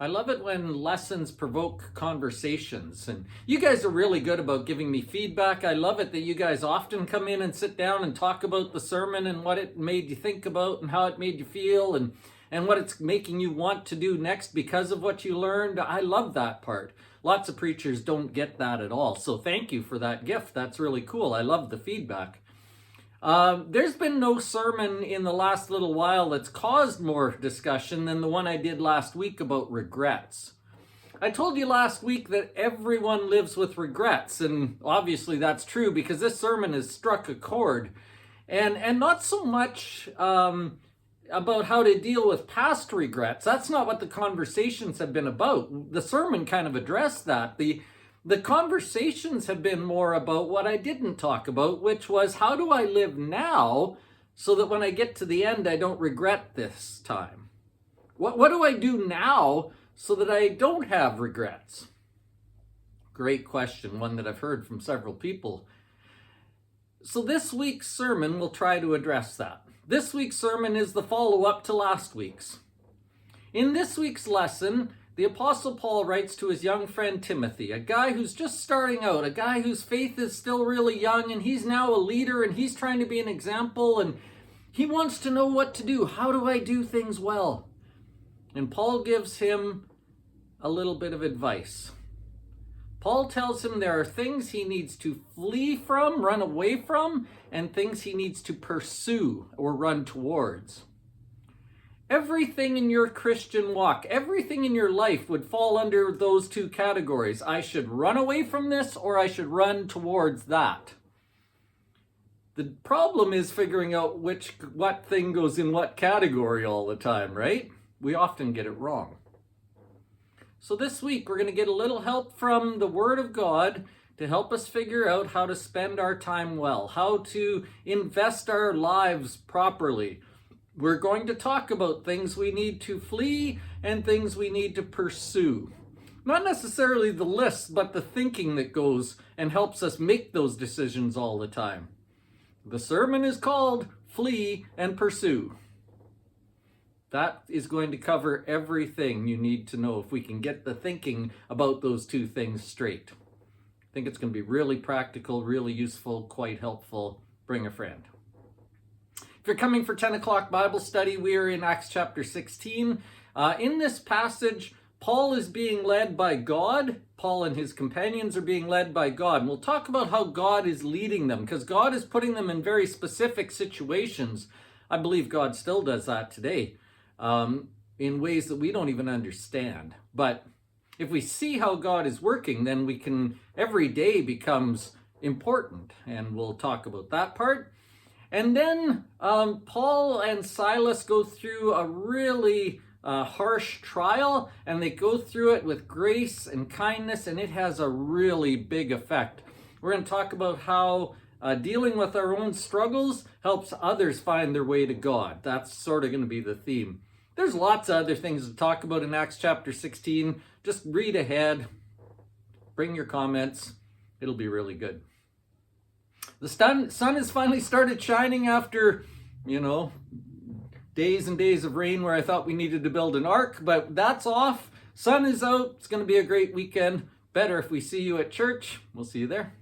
I love it when lessons provoke conversations, and you guys are really good about giving me feedback. I love it that you guys often come in and sit down and talk about the sermon and what it made you think about and how it made you feel and what it's making you want to do next because of what you learned. I love that part. Lots of preachers don't get that at all, so thank you for that gift. That's really cool. I love the feedback. There's been no sermon in the last little while that's caused more discussion than the one I did last week about regrets. I told you last week that everyone lives with regrets, and obviously that's true because this sermon has struck a chord. And not so much about how to deal with past regrets. That's not what the conversations have been about. The sermon kind of addressed that. The conversations have been more about what I didn't talk about, which was how do I live now so that when I get to the end, I don't regret this time? What do I do now so that I don't have regrets? Great question, one that I've heard from several people. So this week's sermon will try to address that. This week's sermon is the follow-up to last week's. In this week's lesson, the Apostle Paul writes to his young friend Timothy, a guy who's just starting out, a guy whose faith is still really young, and he's now a leader, and he's trying to be an example, and he wants to know what to do. How do I do things well? And Paul gives him a little bit of advice. Paul tells him there are things he needs to flee from, run away from, and things he needs to pursue or run towards. Everything in your Christian walk, everything in your life would fall under those two categories. I should run away from this or I should run towards that. The problem is figuring out what thing goes in what category all the time, right? We often get it wrong. So this week we're going to get a little help from the Word of God to help us figure out how to spend our time well, how to invest our lives properly. We're going to talk about things we need to flee and things we need to pursue. Not necessarily the list, but the thinking that goes and helps us make those decisions all the time. The sermon is called Flee and Pursue. That is going to cover everything you need to know if we can get the thinking about those two things straight. I think it's going to be really practical, really useful, quite helpful. Bring a friend. If you're coming for 10 o'clock Bible study, we are in Acts chapter 16. In this passage, Paul is being led by God. Paul and his companions are being led by God. And we'll talk about how God is leading them, because God is putting them in very specific situations. I believe God still does that today in ways that we don't even understand. But if we see how God is working, then we can, every day becomes important. And we'll talk about that part. And then Paul and Silas go through a really harsh trial, and they go through it with grace and kindness, and it has a really big effect. We're going to talk about how dealing with our own struggles helps others find their way to God. That's sort of going to be the theme. There's lots of other things to talk about in Acts chapter 16. Just read ahead. Bring your comments. It'll be really good. The sun has finally started shining after, days and days of rain where I thought we needed to build an ark, but that's off. Sun is out. It's going to be a great weekend. Better if we see you at church. We'll see you there.